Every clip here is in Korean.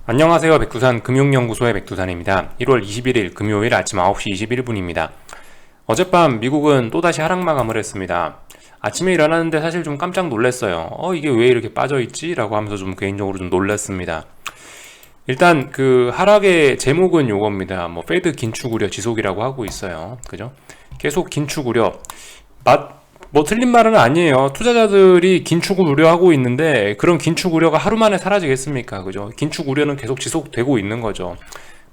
안녕하세요. 백두산 금융연구소의 백두산입니다. 1월 21일 금요일 아침 9시 21분입니다. 어젯밤 미국은 또다시 하락 마감을 했습니다. 아침에 일어났는데 사실 좀 깜짝 놀랐어요. 이게 왜 이렇게 빠져있지? 라고 하면서 좀 개인적으로 좀 놀랐습니다. 일단 그 하락의 제목은 요겁니다. 페드 긴축 우려 지속이라고 하고 있어요. 그죠? 계속 긴축 우려. 틀린 말은 아니에요. 투자자들이 긴축을 우려하고 있는데 그런 긴축 우려가 하루 만에 사라지겠습니까? 그죠? 긴축 우려는 계속 지속되고 있는 거죠.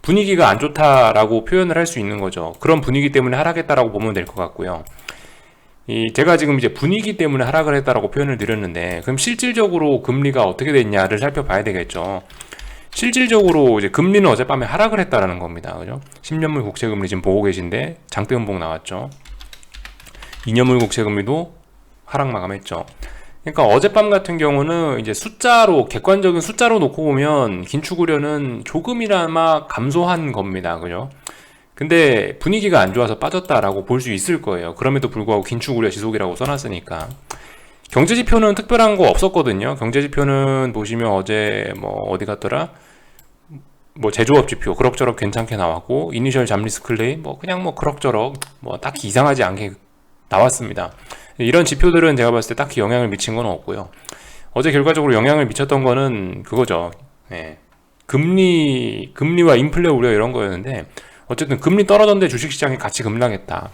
분위기가 안 좋다라고 표현을 할 수 있는 거죠. 그런 분위기 때문에 하락했다라고 보면 될 것 같고요. 제가 지금 이제 분위기 때문에 하락을 했다라고 표현을 드렸는데, 그럼 실질적으로 금리가 어떻게 됐냐를 살펴봐야 되겠죠. 실질적으로 이제 금리는 어젯밤에 하락을 했다라는 겁니다. 그죠? 10년물 국채금리 지금 보고 계신데 장대음봉 나왔죠. 2년물 국채금리도 하락 마감했죠. 그러니까 어젯밤 같은 경우는 이제 객관적인 숫자로 놓고 보면 긴축 우려는 조금이나마 감소한 겁니다. 그죠? 근데 분위기가 안 좋아서 빠졌다라고 볼 수 있을 거예요. 그럼에도 불구하고 긴축 우려 지속이라고 써놨으니까. 경제지표는 특별한 거 없었거든요. 경제지표는 보시면 어제 어디 갔더라? 제조업 지표 그럭저럭 괜찮게 나왔고, 이니셜 잡리스 클레임 그냥 그럭저럭 딱히 이상하지 않게 나왔습니다. 이런 지표들은 제가 봤을 때 딱히 영향을 미친 건 없고요. 어제 결과적으로 영향을 미쳤던 거는 그거죠. 금리와 인플레 우려 이런 거였는데, 어쨌든 금리 떨어졌는데 주식시장이 같이 급락했다.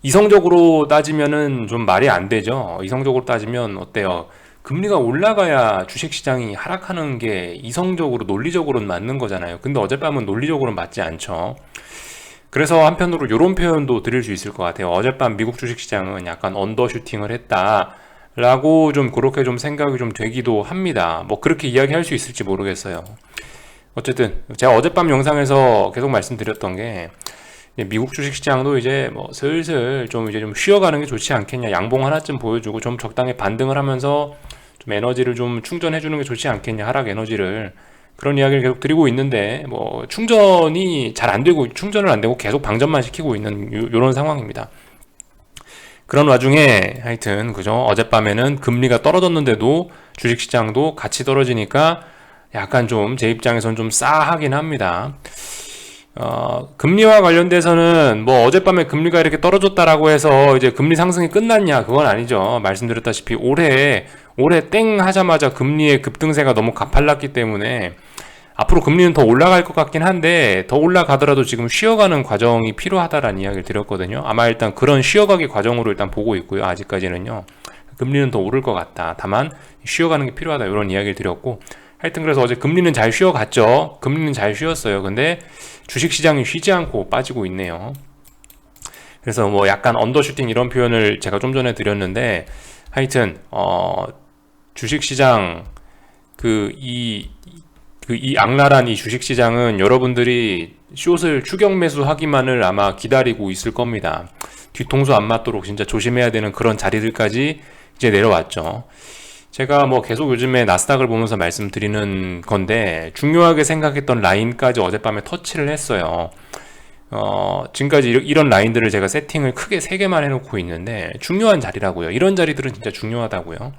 이성적으로 따지면은 좀 말이 안 되죠. 이성적으로 따지면 어때요? 금리가 올라가야 주식시장이 하락하는 게 이성적으로 논리적으로는 맞는 거잖아요. 근데 어젯밤은 논리적으로는 맞지 않죠. 그래서 한편으로 이런 표현도 드릴 수 있을 것 같아요. 어젯밤 미국 주식시장은 약간 언더슈팅을 했다 라고 좀 그렇게 좀 생각이 좀 되기도 합니다. 그렇게 이야기할 수 있을지 모르겠어요. 어쨌든 제가 어젯밤 영상에서 계속 말씀드렸던 게, 미국 주식시장도 이제 슬슬 좀 쉬어가는 게 좋지 않겠냐, 양봉 하나쯤 보여주고 좀 적당히 반등을 하면서 좀 에너지를 좀 충전해주는 게 좋지 않겠냐, 하락 에너지를. 그런 이야기를 계속 드리고 있는데 충전이 잘 안 되고, 충전을 안 되고 계속 방전만 시키고 있는 이런 상황입니다. 그런 와중에 하여튼 그죠, 어젯밤에는 금리가 떨어졌는데도 주식시장도 같이 떨어지니까 약간 좀 제 입장에선 좀 싸하긴 합니다. 금리와 관련돼서는 어젯밤에 금리가 이렇게 떨어졌다라고 해서 이제 금리 상승이 끝났냐, 그건 아니죠. 말씀드렸다시피 올해 땡 하자마자 금리의 급등세가 너무 가팔랐기 때문에 앞으로 금리는 더 올라갈 것 같긴 한데, 더 올라가더라도 지금 쉬어가는 과정이 필요하다라는 이야기를 드렸거든요. 아마 일단 그런 쉬어가기 과정으로 일단 보고 있고요. 아직까지는요. 금리는 더 오를 것 같다. 다만 쉬어가는 게 필요하다, 이런 이야기를 드렸고, 하여튼 그래서 어제 금리는 잘 쉬어갔죠. 금리는 잘 쉬었어요. 근데 주식시장이 쉬지 않고 빠지고 있네요. 그래서 약간 언더슈팅 이런 표현을 제가 좀 전에 드렸는데, 하여튼 주식시장 이 악랄한 이 주식시장은 여러분들이 숏을 추격 매수하기만을 아마 기다리고 있을 겁니다. 뒤통수 안 맞도록 진짜 조심해야 되는 그런 자리들까지 이제 내려왔죠. 제가 계속 요즘에 나스닥을 보면서 말씀드리는 건데, 중요하게 생각했던 라인까지 어젯밤에 터치를 했어요. 지금까지 이런 라인들을 제가 세팅을 크게 3개만 해놓고 있는데, 중요한 자리라고요. 이런 자리들은 진짜 중요하다고요.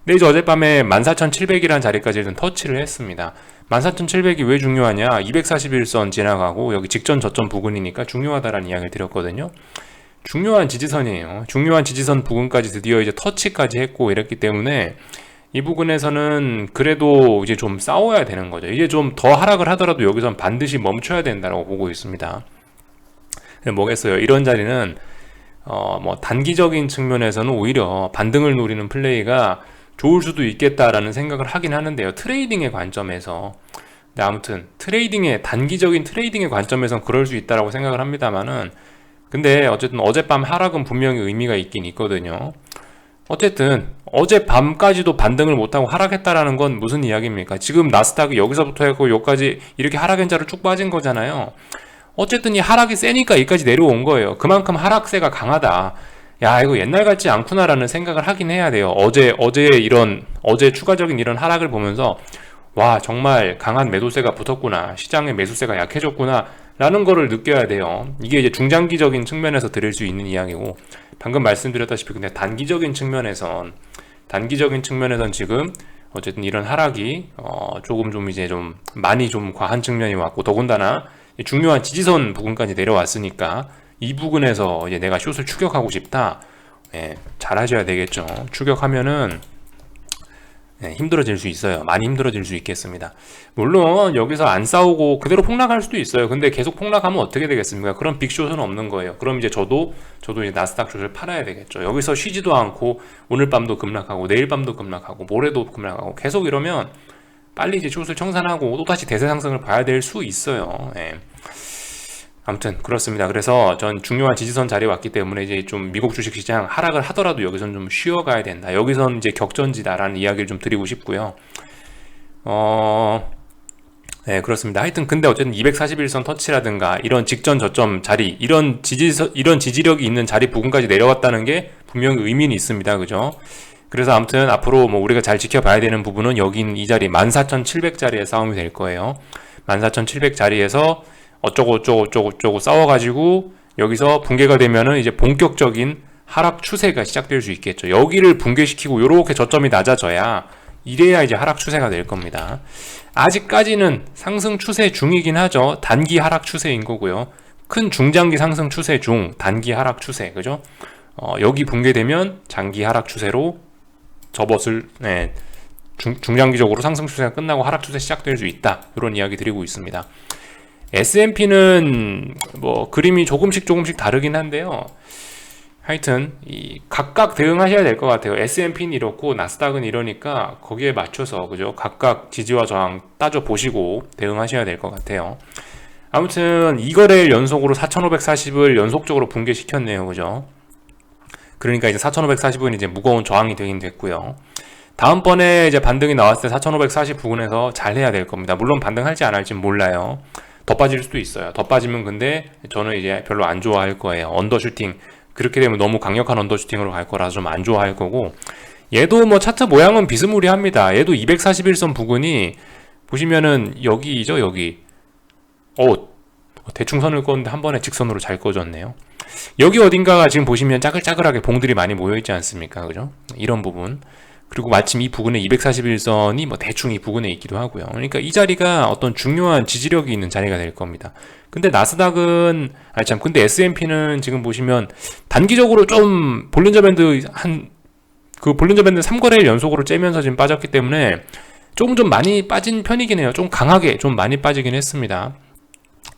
근데 이제 어젯밤에 14,700이라는 자리까지 일단 터치를 했습니다. 14,700이 왜 중요하냐? 241선 지나가고 여기 직전 저점 부근이니까 중요하다라는 이야기를 드렸거든요. 중요한 지지선이에요. 중요한 지지선 부근까지 드디어 이제 터치까지 했고 이랬기 때문에 이 부분에서는 그래도 이제 좀 싸워야 되는 거죠. 이제 좀 더 하락을 하더라도 여기선 반드시 멈춰야 된다고 보고 있습니다. 뭐겠어요? 이런 자리는 단기적인 측면에서는 오히려 반등을 노리는 플레이가 좋을 수도 있겠다라는 생각을 하긴 하는데요. 트레이딩의 관점에서. 근데 아무튼 단기적인 트레이딩의 관점에서는 그럴 수 있다라고 생각을 합니다만은, 근데 어쨌든 어젯밤 하락은 분명히 의미가 있긴 있거든요. 어쨌든 어젯밤까지도 반등을 못하고 하락했다라는 건 무슨 이야기입니까? 지금 나스닥이 여기서부터 해고 여기까지 이렇게 하락 현자로 쭉 빠진 거잖아요. 어쨌든 이 하락이 세니까 여기까지 내려온 거예요. 그만큼 하락세가 강하다. 야, 이거 옛날 같지 않구나라는 생각을 하긴 해야 돼요. 어제 추가적인 이런 하락을 보면서, 와, 정말 강한 매도세가 붙었구나, 시장의 매수세가 약해졌구나 라는 거를 느껴야 돼요. 이게 이제 중장기적인 측면에서 드릴 수 있는 이야기고, 방금 말씀드렸다시피 근데 단기적인 측면에선 지금 어쨌든 이런 하락이 조금 좀 이제 좀 많이 좀 과한 측면이 왔고, 더군다나 중요한 지지선 부근까지 내려왔으니까 이 부근에서 이제 내가 숏을 추격하고 싶다. 예, 잘 하셔야 되겠죠. 추격하면은 힘들어질 수 있어요. 많이 힘들어질 수 있겠습니다. 물론 여기서 안 싸우고 그대로 폭락할 수도 있어요. 근데 계속 폭락하면 어떻게 되겠습니까? 그럼 빅숏은 없는 거예요. 그럼 이제 저도 이제 나스닥 숏을 팔아야 되겠죠. 여기서 쉬지도 않고 오늘 밤도 급락하고 내일 밤도 급락하고 모레도 급락하고 계속 이러면 빨리 이제 숏을 청산하고 또다시 대세 상승을 봐야 될 수 있어요. 예. 아무튼 그렇습니다. 그래서 전 중요한 지지선 자리에 왔기 때문에 이제 좀 미국 주식시장 하락을 하더라도 여기선 좀 쉬어가야 된다. 여기선 이제 격전지다라는 이야기를 좀 드리고 싶고요. 네, 그렇습니다. 하여튼 근데 어쨌든 241선 터치라든가 이런 직전 저점 자리, 이런 지지력이 있는 자리 부근까지 내려왔다는 게 분명히 의미는 있습니다. 그죠? 그래서 아무튼 앞으로 뭐 우리가 잘 지켜봐야 되는 부분은 여긴 이 자리 14,700자리의 싸움이 될 거예요. 14,700자리에서 어쩌고 싸워가지고 여기서 붕괴가 되면은 이제 본격적인 하락 추세가 시작될 수 있겠죠. 여기를 붕괴시키고 요렇게 저점이 낮아져야, 이래야 이제 하락 추세가 될 겁니다. 아직까지는 상승 추세 중이긴 하죠. 단기 하락 추세인 거고요. 큰 중장기 상승 추세 중 단기 하락 추세, 그죠? 여기 붕괴되면 장기 하락 추세로 접었을, 중장기적으로 상승 추세가 끝나고 하락 추세 시작될 수 있다. 이런 이야기 드리고 있습니다. S&P는 뭐 그림이 조금씩 다르긴 한데요. 하여튼 각각 대응하셔야 될 것 같아요. S&P는 이렇고 나스닥은 이러니까 거기에 맞춰서, 그죠? 각각 지지와 저항 따져 보시고 대응하셔야 될 것 같아요. 아무튼 이거래일 연속으로 4,540을 연속적으로 붕괴시켰네요, 그죠? 그러니까 이제 4,540은 이제 무거운 저항이 되긴 됐고요. 다음번에 이제 반등이 나왔을 때 4,540 부근에서 잘 해야 될 겁니다. 물론 반등할지 안 할지 몰라요. 더 빠질 수도 있어요. 더 빠지면 근데 저는 이제 별로 안 좋아할 거예요. 언더슈팅. 그렇게 되면 너무 강력한 언더슈팅으로 갈 거라서 좀 안 좋아할 거고, 얘도 뭐 차트 모양은 비스무리합니다. 얘도 241선 부근이 보시면은 여기죠, 여기. 대충 선을 껐는데 한 번에 직선으로 잘 꺼졌네요. 여기 어딘가가 지금 보시면 짜글짜글하게 봉들이 많이 모여있지 않습니까? 그죠? 이런 부분. 그리고 마침 이 부근에 241선이 뭐 대충 이 부근에 있기도 하고요. 그러니까 이 자리가 어떤 중요한 지지력이 있는 자리가 될 겁니다. 근데 나스닥은, 근데 S&P는 지금 보시면 단기적으로 좀 볼린저 밴드 볼린저 밴드 3거래일 연속으로 째면서 지금 빠졌기 때문에 조금 좀 많이 빠진 편이긴 해요. 좀 강하게 좀 많이 빠지긴 했습니다.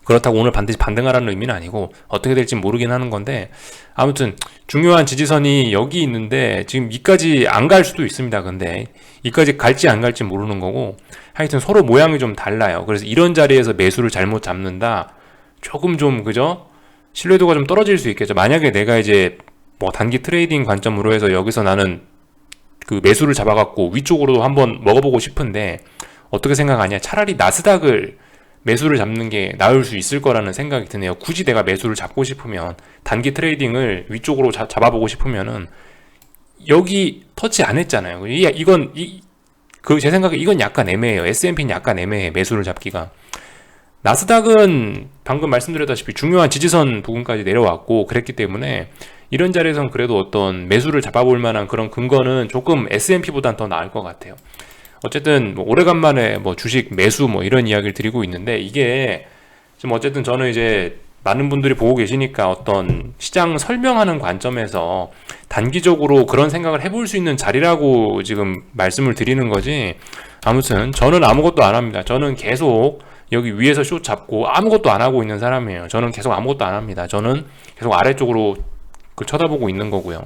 그렇다고 오늘 반드시 반등하라는 의미는 아니고 어떻게 될지 모르긴 하는 건데, 아무튼 중요한 지지선이 여기 있는데 지금 이까지 안 갈 수도 있습니다. 근데 이까지 갈지 안 갈지 모르는 거고, 하여튼 서로 모양이 좀 달라요. 그래서 이런 자리에서 매수를 잘못 잡는다, 조금 좀, 그죠? 신뢰도가 좀 떨어질 수 있겠죠. 만약에 내가 이제 뭐 단기 트레이딩 관점으로 해서 여기서 나는 그 매수를 잡아갖고 위쪽으로도 한번 먹어보고 싶은데 어떻게 생각하냐, 차라리 나스닥을 매수를 잡는 게 나을 수 있을 거라는 생각이 드네요. 굳이 내가 매수를 잡고 싶으면, 단기 트레이딩을 위쪽으로 잡아보고 싶으면은 여기 터치 안 했잖아요. 제 생각에 이건 약간 애매해요. S&P는 약간 애매해, 매수를 잡기가. 나스닥은 방금 말씀드렸다시피 중요한 지지선 부분까지 내려왔고 그랬기 때문에 이런 자리에선 그래도 어떤 매수를 잡아볼 만한 그런 근거는 조금 S&P보단 더 나을 것 같아요. 어쨌든 뭐 오래간만에 뭐 주식 매수 뭐 이런 이야기를 드리고 있는데, 이게 지금 어쨌든 저는 이제 많은 분들이 보고 계시니까 어떤 시장 설명하는 관점에서 단기적으로 그런 생각을 해볼 수 있는 자리라고 지금 말씀을 드리는 거지, 아무튼 저는 아무것도 안 합니다. 저는 계속 여기 위에서 숏 잡고 아무것도 안 하고 있는 사람이에요. 저는 계속 아무것도 안 합니다. 저는 계속 아래쪽으로 쳐다보고 있는 거고요.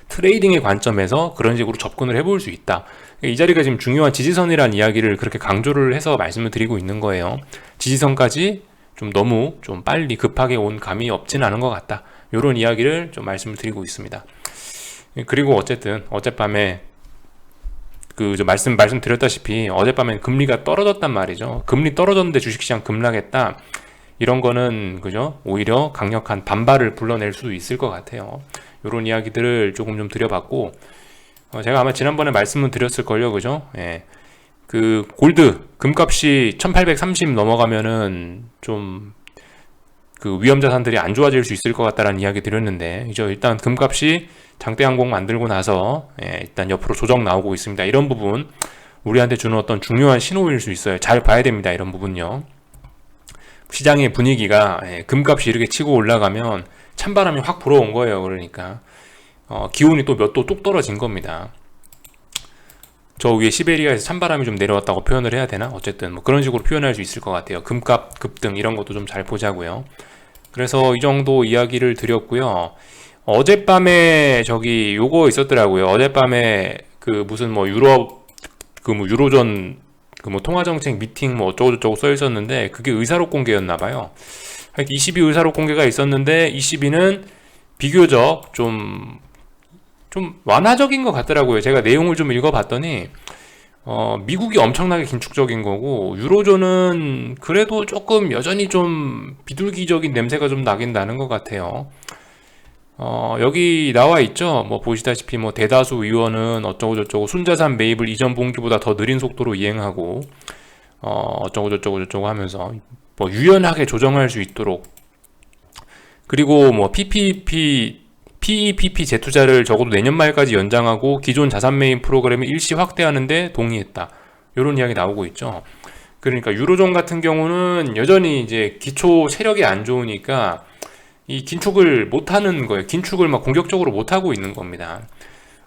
트레이딩의 관점에서 그런 식으로 접근을 해볼 수 있다. 이 자리가 지금 중요한 지지선이라는 이야기를 그렇게 강조를 해서 말씀을 드리고 있는 거예요. 지지선까지 좀 너무 좀 빨리 급하게 온 감이 없지는 않은 것 같다. 이런 이야기를 좀 말씀을 드리고 있습니다. 그리고 어쨌든 어젯밤에 말씀드렸다시피 어젯밤엔 금리가 떨어졌단 말이죠. 금리 떨어졌는데 주식시장 급락했다. 이런 거는, 그죠? 오히려 강력한 반발을 불러낼 수도 있을 것 같아요. 이런 이야기들을 조금 좀 드려봤고, 제가 아마 지난번에 말씀을 드렸을걸요, 그죠? 예. 금값이 1830 넘어가면은 좀 그 위험 자산들이 안 좋아질 수 있을 것 같다라는 이야기 드렸는데, 이제 일단 금값이 장대항공 만들고 나서 일단 옆으로 조정 나오고 있습니다. 이런 부분 우리한테 주는 어떤 중요한 신호일 수 있어요. 잘 봐야 됩니다. 이런 부분요. 시장의 분위기가 금값이 이렇게 치고 올라가면 찬바람이 확 불어온 거예요. 그러니까 기온이 또 몇 도 뚝 떨어진 겁니다. 저 위에 시베리아에서 찬바람이 좀 내려왔다고 표현을 해야 되나? 어쨌든 뭐 그런 식으로 표현할 수 있을 것 같아요. 금값 급등 이런 것도 좀 잘 보자고요. 그래서 이 정도 이야기를 드렸고요. 어젯밤에 저기 요거 있었더라고요. 어젯밤에 그 무슨 뭐 유럽 그 뭐 유로존 그 뭐 통화정책 미팅 뭐 어쩌고저쩌고 써 있었는데, 그게 의사록 공개였나 봐요. 22 의사록 공개가 있었는데 22는 비교적 좀 완화적인 것 같더라고요. 제가 내용을 좀 읽어봤더니 미국이 엄청나게 긴축적인 거고, 유로존은 그래도 조금 여전히 좀 비둘기적인 냄새가 좀 나긴 나는 것 같아요. 여기 나와 있죠. 뭐 보시다시피 뭐 대다수 의원은 어쩌고저쩌고 순자산 매입을 이전 분기보다 더 느린 속도로 이행하고 어쩌고저쩌고 하면서 뭐 유연하게 조정할 수 있도록, 그리고 뭐 PEPP 재투자를 적어도 내년 말까지 연장하고 기존 자산 매입 프로그램을 일시 확대하는 데 동의했다. 이런 이야기 나오고 있죠. 그러니까 유로존 같은 경우는 여전히 이제 기초 체력이 안 좋으니까 이 긴축을 못 하는 거예요. 긴축을 막 공격적으로 못 하고 있는 겁니다.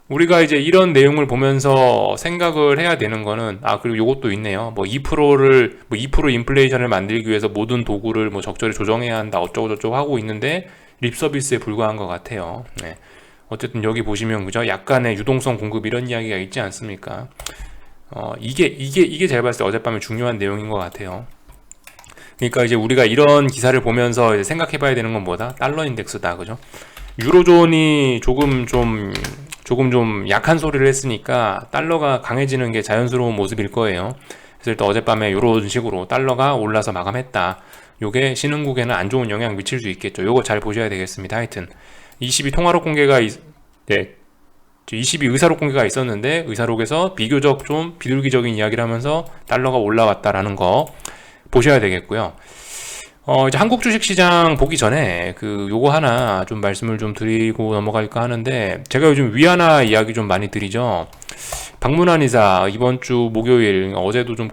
우리가 이제 이런 내용을 보면서 생각을 해야 되는 거는, 그리고 요것도 있네요. 뭐 2% 인플레이션을 만들기 위해서 모든 도구를 뭐 적절히 조정해야 한다. 어쩌고저쩌고 하고 있는데 립 서비스에 불과한 것 같아요. 네. 어쨌든 여기 보시면 그죠? 약간의 유동성 공급 이런 이야기가 있지 않습니까? 이게 제가 봤을 때 어젯밤에 중요한 내용인 것 같아요. 그러니까 이제 우리가 이런 기사를 보면서 이제 생각해 봐야 되는 건 뭐다? 달러 인덱스다. 그죠? 유로존이 조금 좀 약한 소리를 했으니까 달러가 강해지는 게 자연스러운 모습일 거예요. 그래서 일단 어젯밤에 이런 식으로 달러가 올라서 마감했다. 요게 신흥국에는 안 좋은 영향 미칠 수 있겠죠. 요거 잘 보셔야 되겠습니다. 하여튼 22 통화록 공개가 22 의사록 공개가 있었는데, 의사록에서 비교적 좀 비둘기적인 이야기를 하면서 달러가 올라왔다라는 거 보셔야 되겠고요. 이제 한국 주식시장 보기 전에 요거 하나 좀 말씀을 좀 드리고 넘어갈까 하는데, 제가 요즘 위안화 이야기 좀 많이 드리죠. 박문환 이사 이번 주 목요일, 어제도 좀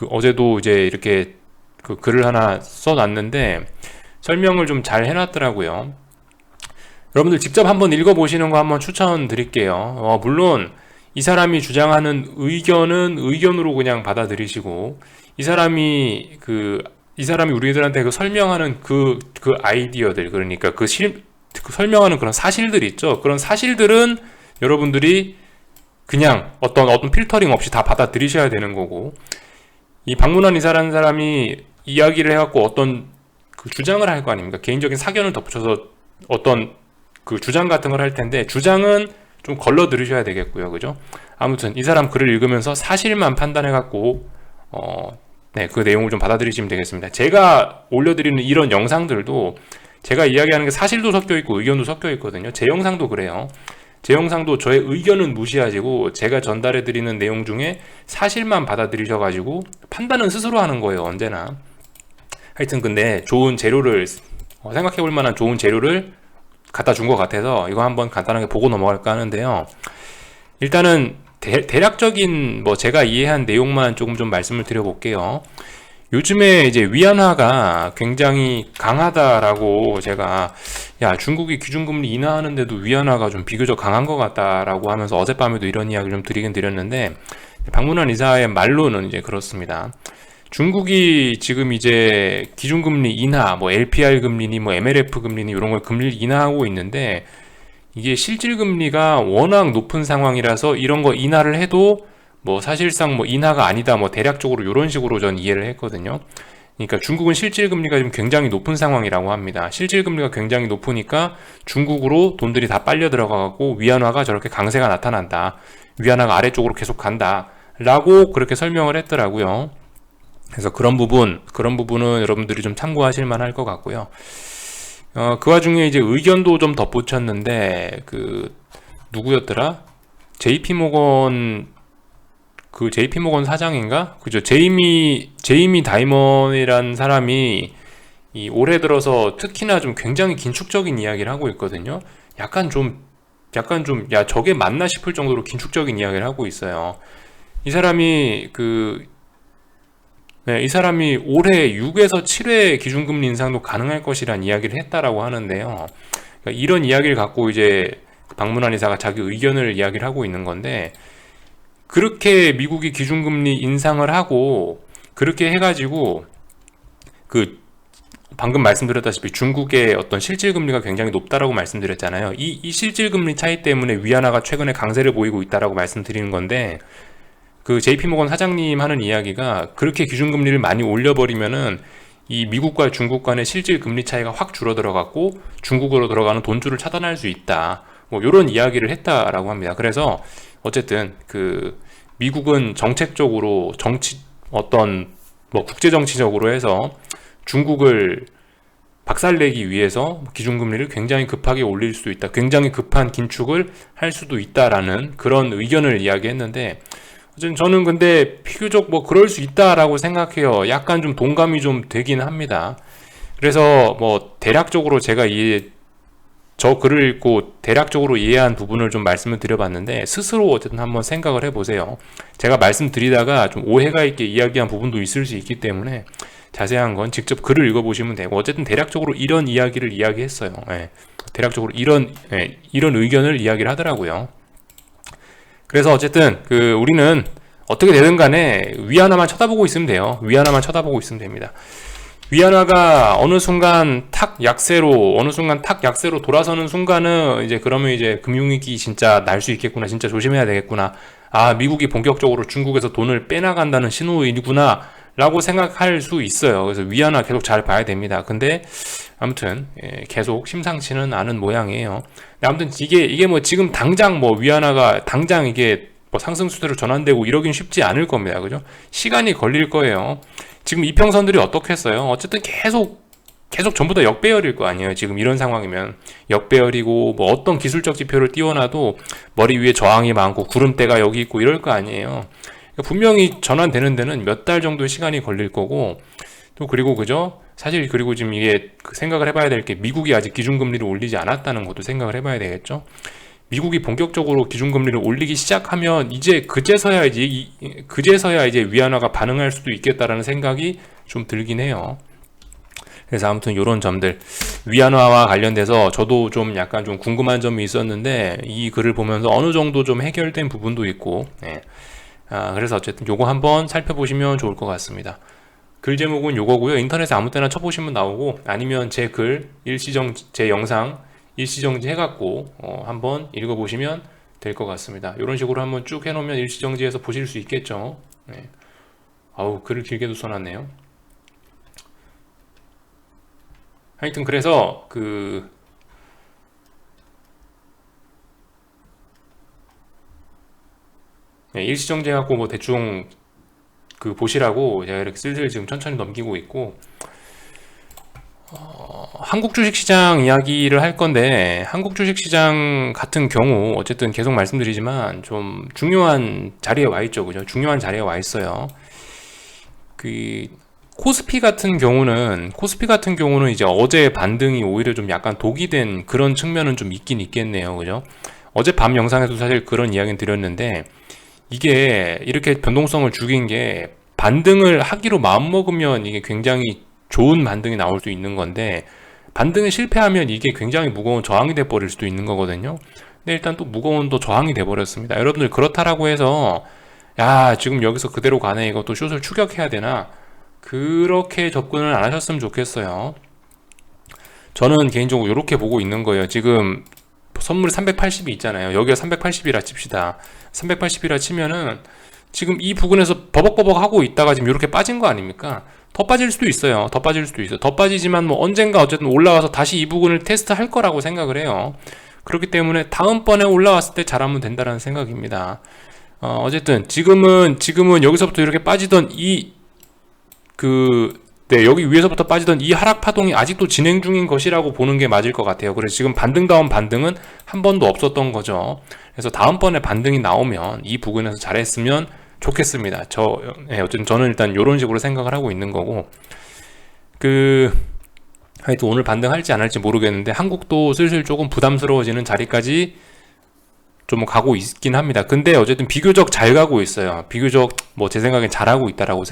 어제도 이제 이렇게 글을 하나 써놨는데 설명을 좀 잘 해놨더라고요. 여러분들 직접 한번 읽어보시는 거 한번 추천드릴게요. 물론 이 사람이 주장하는 의견은 의견으로 그냥 받아들이시고, 이 사람이 우리들한테 설명하는 그 아이디어들, 그러니까 설명하는 그런 사실들 있죠. 그런 사실들은 여러분들이 그냥 어떤 필터링 없이 다 받아들이셔야 되는 거고, 이 박문환 이사라는 사람이 이야기를 해갖고 어떤 주장을 할 거 아닙니까? 개인적인 사견을 덧붙여서 어떤 주장 같은 걸 할 텐데, 주장은 좀 걸러 들으셔야 되겠고요. 그죠? 아무튼 이 사람 글을 읽으면서 사실만 판단해갖고 그 내용을 좀 받아들이시면 되겠습니다. 제가 올려드리는 이런 영상들도 제가 이야기하는 게 사실도 섞여 있고 의견도 섞여 있거든요. 제 영상도 그래요. 제 영상도 저의 의견은 무시하시고 제가 전달해드리는 내용 중에 사실만 받아들이셔가지고 판단은 스스로 하는 거예요. 언제나. 하여튼 근데 좋은 재료를 생각해볼 만한 좋은 재료를 갖다 준 것 같아서 이거 한번 간단하게 보고 넘어갈까 하는데요. 일단은 대략적인 제가 이해한 내용만 조금 좀 말씀을 드려볼게요. 요즘에 이제 위안화가 굉장히 강하다라고 제가, 중국이 기준금리 인하하는데도 위안화가 좀 비교적 강한 것 같다라고 하면서 어젯밤에도 이런 이야기를 좀 드리긴 드렸는데, 박문환 이사의 말로는 이제 그렇습니다. 중국이 지금 이제 기준금리 인하, LPR 금리니 MLF 금리니 이런 걸 금리를 인하하고 있는데, 이게 실질금리가 워낙 높은 상황이라서 이런 거 인하를 해도 사실상 인하가 아니다, 대략적으로 이런 식으로 전 이해를 했거든요. 그러니까 중국은 실질금리가 지금 굉장히 높은 상황이라고 합니다. 실질금리가 굉장히 높으니까 중국으로 돈들이 다 빨려 들어가고 위안화가 저렇게 강세가 나타난다. 위안화가 아래쪽으로 계속 간다. 라고 그렇게 설명을 했더라고요. 그래서 그런 부분은 여러분들이 좀 참고하실 만할 것 같고요. 그 와중에 이제 의견도 좀 덧붙였는데, 누구였더라? JP모건 사장인가? 그죠? 제이미 다이먼이란 사람이 이 올해 들어서 특히나 좀 굉장히 긴축적인 이야기를 하고 있거든요. 약간 좀 저게 맞나 싶을 정도로 긴축적인 이야기를 하고 있어요. 이 사람이 이 사람이 올해 6에서 7회 기준금리 인상도 가능할 것이란 이야기를 했다라고 하는데요. 그러니까 이런 이야기를 갖고 이제 박문환 이사가 자기 의견을 이야기를 하고 있는 건데, 그렇게 미국이 기준금리 인상을 하고 그렇게 해가지고 방금 말씀드렸다시피 중국의 어떤 실질금리가 굉장히 높다라고 말씀드렸잖아요. 이 실질금리 차이 때문에 위안화가 최근에 강세를 보이고 있다라고 말씀드리는 건데, 그 JP모건 사장님 하는 이야기가 그렇게 기준금리를 많이 올려버리면은 이 미국과 중국 간의 실질 금리 차이가 확 줄어들어갖고 중국으로 들어가는 돈줄을 차단할 수 있다, 뭐 이런 이야기를 했다라고 합니다. 그래서 어쨌든 미국은 정책적으로 국제 정치적으로 해서 중국을 박살내기 위해서 기준금리를 굉장히 급하게 올릴 수도 있다, 굉장히 급한 긴축을 할 수도 있다라는 그런 의견을 이야기했는데, 저는 근데 비교적 그럴 수 있다라고 생각해요. 약간 좀 동감이 좀 되긴 합니다. 그래서 대략적으로 제가 저 글을 읽고 대략적으로 이해한 부분을 좀 말씀을 드려봤는데, 스스로 어쨌든 한번 생각을 해보세요. 제가 말씀드리다가 좀 오해가 있게 이야기한 부분도 있을 수 있기 때문에 자세한 건 직접 글을 읽어보시면 되고, 어쨌든 대략적으로 이런 이야기를 이야기했어요. 대략적으로 이런 의견을 이야기를 하더라고요. 그래서 어쨌든 우리는 어떻게 되든 간에 위안화만 쳐다보고 있으면 돼요. 위안화만 쳐다보고 있으면 됩니다. 위안화가 어느 순간 탁 약세로 돌아서는 순간은 그러면 금융위기 진짜 날 수 있겠구나, 진짜 조심해야 되겠구나, 미국이 본격적으로 중국에서 돈을 빼나간다는 신호이구나 라고 생각할 수 있어요. 그래서 위안화 계속 잘 봐야 됩니다. 근데 아무튼 계속 심상치는 않은 모양이에요. 아무튼 이게 지금 당장 위안화가 당장 이게 상승 추세로 전환되고 이러긴 쉽지 않을 겁니다. 그죠? 시간이 걸릴 거예요. 지금 이평선들이 어떻겠어요? 어쨌든 계속 전부 다 역배열일 거 아니에요. 지금 이런 상황이면 역배열이고, 어떤 기술적 지표를 띄워놔도 머리 위에 저항이 많고 구름대가 여기 있고 이럴 거 아니에요. 분명히 전환되는 데는 몇 달 정도의 시간이 걸릴 거고, 또 그리고 그죠? 사실 그리고 지금 이게 생각을 해봐야 될 게, 미국이 아직 기준금리를 올리지 않았다는 것도 생각을 해봐야 되겠죠? 미국이 본격적으로 기준금리를 올리기 시작하면 그제서야 이제 위안화가 반응할 수도 있겠다라는 생각이 좀 들긴 해요. 그래서 아무튼 이런 점들, 위안화와 관련돼서 저도 좀 약간 좀 궁금한 점이 있었는데, 이 글을 보면서 어느 정도 좀 해결된 부분도 있고, 그래서 어쨌든 요거 한번 살펴보시면 좋을 것 같습니다. 글 제목은 요거고요. 인터넷에 아무 때나 쳐보시면 나오고, 아니면 제 영상 일시정지 해갖고 한번 읽어보시면 될 것 같습니다. 이런 식으로 한번 쭉 해놓으면 일시정지해서 보실 수 있겠죠. 글을 길게도 써놨네요. 하여튼 그래서 일시정지 해갖고 대충 보시라고 제가 이렇게 슬슬 지금 천천히 넘기고 있고, 한국 주식시장 이야기를 할 건데, 한국 주식시장 같은 경우 어쨌든 계속 말씀드리지만 좀 중요한 자리에 와 있죠. 그죠? 중요한 자리에 와 있어요. 코스피 같은 경우는 이제 어제 반등이 오히려 좀 약간 독이 된 그런 측면은 좀 있긴 있겠네요. 그죠? 어제 밤 영상에도 사실 그런 이야기는 드렸는데, 이게 이렇게 변동성을 죽인 게, 반등을 하기로 마음먹으면 이게 굉장히 좋은 반등이 나올 수 있는 건데, 반등에 실패하면 이게 굉장히 무거운 저항이 돼버릴 수도 있는 거거든요. 근데 일단 또 무거운 또 저항이 돼버렸습니다. 여러분들 그렇다라고 해서 지금 여기서 그대로 가네, 이거 또 숏을 추격해야 되나, 그렇게 접근을 안 하셨으면 좋겠어요. 저는 개인적으로 이렇게 보고 있는 거예요. 지금 선물이 380이 있잖아요. 여기가 380이라 칩시다. 380이라 치면은 지금 이 부근에서 버벅버벅 하고 있다가 지금 이렇게 빠진 거 아닙니까? 더 빠질 수도 있어요. 더 빠지지만 언젠가 어쨌든 올라와서 다시 이 부분을 테스트할 거라고 생각을 해요. 그렇기 때문에 다음번에 올라왔을 때 잘하면 된다는 생각입니다. 어쨌든 지금은 여기서부터 이렇게 빠지던 여기 위에서부터 빠지던 이 하락 파동이 아직도 진행 중인 것이라고 보는 게 맞을 것 같아요. 그래서 지금 반등다운 반등은 한 번도 없었던 거죠. 그래서 다음번에 반등이 나오면 이 부분에서 잘했으면 좋겠습니다. 어쨌든 저는 일단 이런 식으로 생각을 하고 있는 거고, 하여튼 오늘 반등할지 안 할지 모르겠는데 한국도 슬슬 조금 부담스러워지는 자리까지 좀 가고 있긴 합니다. 근데 어쨌든 비교적 잘 가고 있어요. 비교적 뭐 제 생각엔 잘하고 있다라고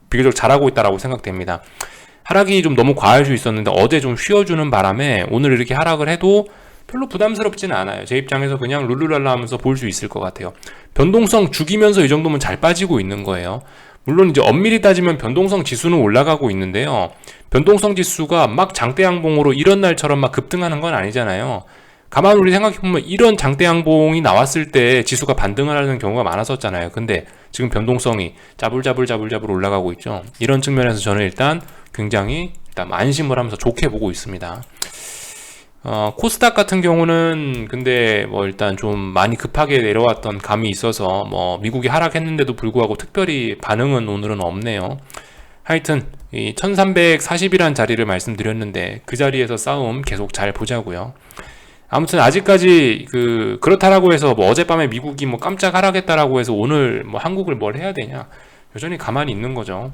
비교적 잘하고 있다라고 생각됩니다. 하락이 좀 너무 과할 수 있었는데 어제 좀 쉬어주는 바람에 오늘 이렇게 하락을 해도 별로 부담스럽지는 않아요. 제 입장에서 그냥 룰루랄라 하면서 볼 수 있을 것 같아요. 변동성 죽이면서 이 정도면 잘 빠지고 있는 거예요. 물론 이제 엄밀히 따지면 변동성 지수는 올라가고 있는데요. 변동성 지수가 막 장대 양봉으로 이런 날처럼 막 급등하는 건 아니잖아요. 가만 우리 생각해보면 이런 장대 양봉이 나왔을 때 지수가 반등을 하는 경우가 많았었잖아요. 근데 지금 변동성이 짜불짜불 올라가고 있죠. 이런 측면에서 저는 일단 굉장히 안심을 하면서 좋게 보고 있습니다. 코스닥 같은 경우는 근데 뭐 일단 좀 많이 급하게 내려왔던 감이 있어서 뭐 미국이 하락했는데도 불구하고 특별히 반응은 오늘은 없네요. 하여튼 이 1340이란 자리를 말씀드렸는데 그 자리에서 싸움 계속 잘 보자고요. 아무튼 아직까지 그렇다라고 해서 뭐 어젯밤에 미국이 뭐 깜짝 하락했다라고 해서 오늘 뭐 한국을 뭘 해야 되냐, 여전히 가만히 있는 거죠.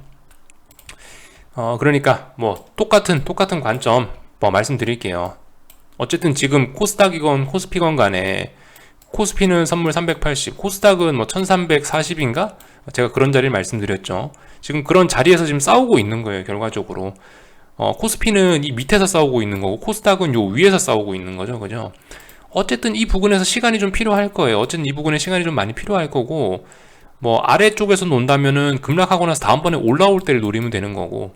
그러니까 뭐 똑같은 관점 뭐 말씀드릴게요. 어쨌든 지금 코스닥이건 코스피건 간에 코스피는 선물 380, 코스닥은 뭐 1340인가? 제가 그런 자리를 말씀드렸죠. 지금 그런 자리에서 지금 싸우고 있는 거예요, 결과적으로. 코스피는 이 밑에서 싸우고 있는 거고 코스닥은 요 위에서 싸우고 있는 거죠. 그죠? 어쨌든 이 부분에서 시간이 좀 필요할 거예요. 어쨌든 이 부분에 시간이 좀 많이 필요할 거고, 뭐 아래쪽에서 논다면은 급락하고 나서 다음번에 올라올 때를 노리면 되는 거고,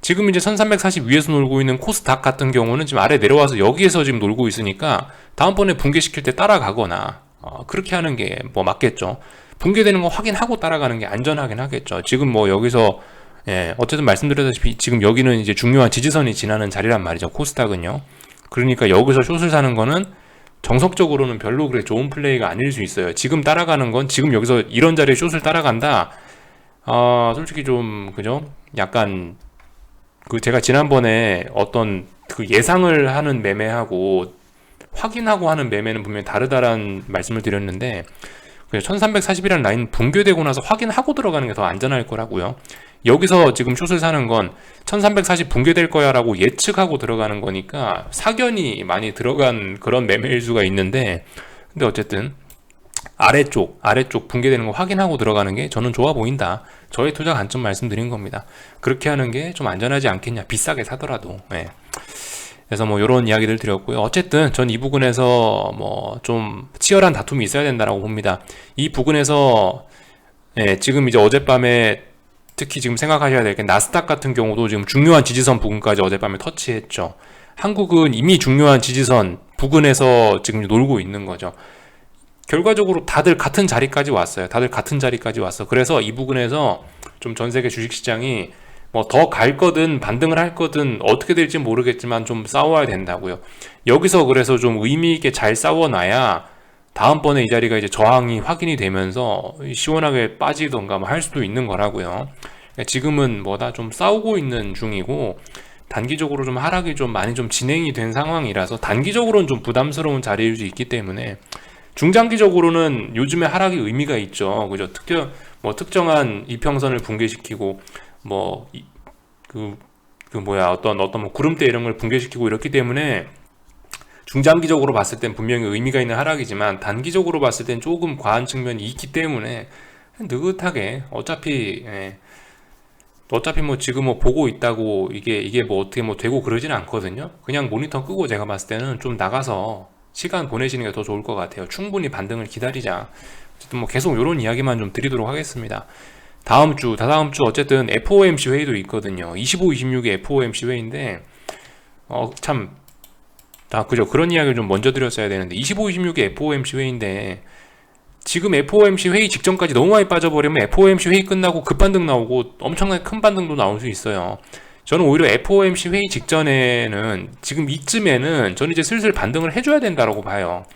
지금 이제 1340 위에서 놀고 있는 코스닥 같은 경우는 지금 아래 내려와서 여기에서 지금 놀고 있으니까 다음번에 붕괴시킬 때 따라가거나 그렇게 하는 게 뭐 맞겠죠. 붕괴되는 거 확인하고 따라가는 게 안전하긴 하겠죠. 지금 뭐 여기서 어쨌든 말씀드렸다시피 지금 여기는 이제 중요한 지지선이 지나는 자리란 말이죠, 코스닥은요. 그러니까 여기서 숏을 사는 거는 정석적으로는 별로 그래 좋은 플레이가 아닐 수 있어요. 지금 따라가는 건 지금 여기서 이런 자리에 숏을 따라간다, 솔직히 좀 그죠? 약간 제가 지난번에 어떤 예상을 하는 매매하고 확인하고 하는 매매는 분명히 다르다라는 말씀을 드렸는데, 1340이라는 라인 붕괴되고 나서 확인하고 들어가는 게 더 안전할 거라고요. 여기서 지금 숏을 사는 건 1340 붕괴될 거야 라고 예측하고 들어가는 거니까 사견이 많이 들어간 그런 매매일 수가 있는데, 근데 어쨌든 아래쪽 붕괴되는 거 확인하고 들어가는 게 저는 좋아 보인다. 저의 투자 관점 말씀드린 겁니다. 그렇게 하는 게 좀 안전하지 않겠냐, 비싸게 사더라도. 그래서 뭐 이런 이야기들 드렸고요. 어쨌든 전 이 부분에서 뭐 좀 치열한 다툼이 있어야 된다고 봅니다. 이 부분에서 지금 이제 어젯밤에 특히 지금 생각하셔야 될 게, 나스닥 같은 경우도 지금 중요한 지지선 부근까지 어젯밤에 터치했죠. 한국은 이미 중요한 지지선 부근에서 지금 놀고 있는 거죠. 결과적으로 다들 같은 자리까지 왔어요. 그래서 이 부분에서 좀 전 세계 주식시장이 뭐 더 갈 거든 반등을 할 거든 어떻게 될지 모르겠지만 좀 싸워야 된다고요. 여기서 그래서 좀 의미 있게 잘 싸워놔야 다음번에 이 자리가 이제 저항이 확인이 되면서 시원하게 빠지던가 뭐 할 수도 있는 거라고요. 지금은 뭐다 좀 싸우고 있는 중이고, 단기적으로 좀 하락이 좀 많이 좀 진행이 된 상황이라서 단기적으로는 좀 부담스러운 자리일 수 있기 때문에, 중장기적으로는 요즘에 하락이 의미가 있죠. 그죠? 특정한 이평선을 붕괴시키고, 어떤 뭐 구름대 이런 걸 붕괴시키고 이렇기 때문에 중장기적으로 봤을 땐 분명히 의미가 있는 하락이지만 단기적으로 봤을 땐 조금 과한 측면이 있기 때문에 느긋하게 어차피 뭐 지금 뭐 보고 있다고 이게 뭐 어떻게 뭐 되고 그러진 않거든요. 그냥 모니터 끄고 제가 봤을 때는 좀 나가서 시간 보내시는 게 더 좋을 것 같아요. 충분히 반등을 기다리자. 어쨌든 뭐 계속 이런 이야기만 좀 드리도록 하겠습니다. 다다음 주 어쨌든 FOMC 회의도 있거든요. 25, 26에 FOMC 회의인데 그죠. 그런 이야기를 좀 먼저 드렸어야 되는데, 25, 26에 FOMC 회의인데 지금 FOMC 회의 직전까지 너무 많이 빠져버리면 FOMC 회의 끝나고 급반등 나오고 엄청나게 큰 반등도 나올 수 있어요. 저는 오히려 FOMC 회의 직전에는 지금 이쯤에는 저는 이제 슬슬 반등을 해줘야 된다고 봐요.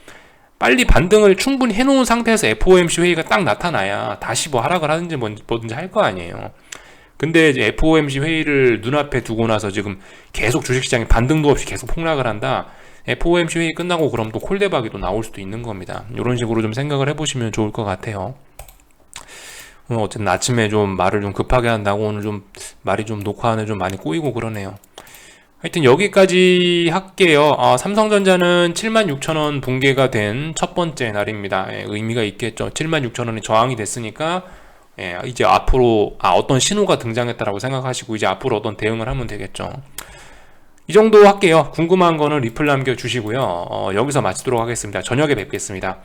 빨리 반등을 충분히 해놓은 상태에서 FOMC 회의가 딱 나타나야 다시 뭐 하락을 하든지 뭐든지 할 거 아니에요. 근데 이제 FOMC 회의를 눈앞에 두고 나서 지금 계속 주식시장이 반등도 없이 계속 폭락을 한다. FOMC 회의 끝나고 그럼 또 콜대박이 또 나올 수도 있는 겁니다. 이런 식으로 좀 생각을 해보시면 좋을 것 같아요. 오늘 어쨌든 아침에 좀 말을 좀 급하게 한다고 오늘 좀 말이 좀 녹화 안에 좀 많이 꼬이고 그러네요. 하여튼 여기까지 할게요. 삼성전자는 76,000원 붕괴가 된 첫 번째 날입니다. 예, 의미가 있겠죠. 76,000원이 저항이 됐으니까 예, 이제 앞으로 어떤 신호가 등장했다라고 생각하시고 이제 앞으로 어떤 대응을 하면 되겠죠. 이 정도 할게요. 궁금한 거는 리플 남겨주시고요. 여기서 마치도록 하겠습니다. 저녁에 뵙겠습니다.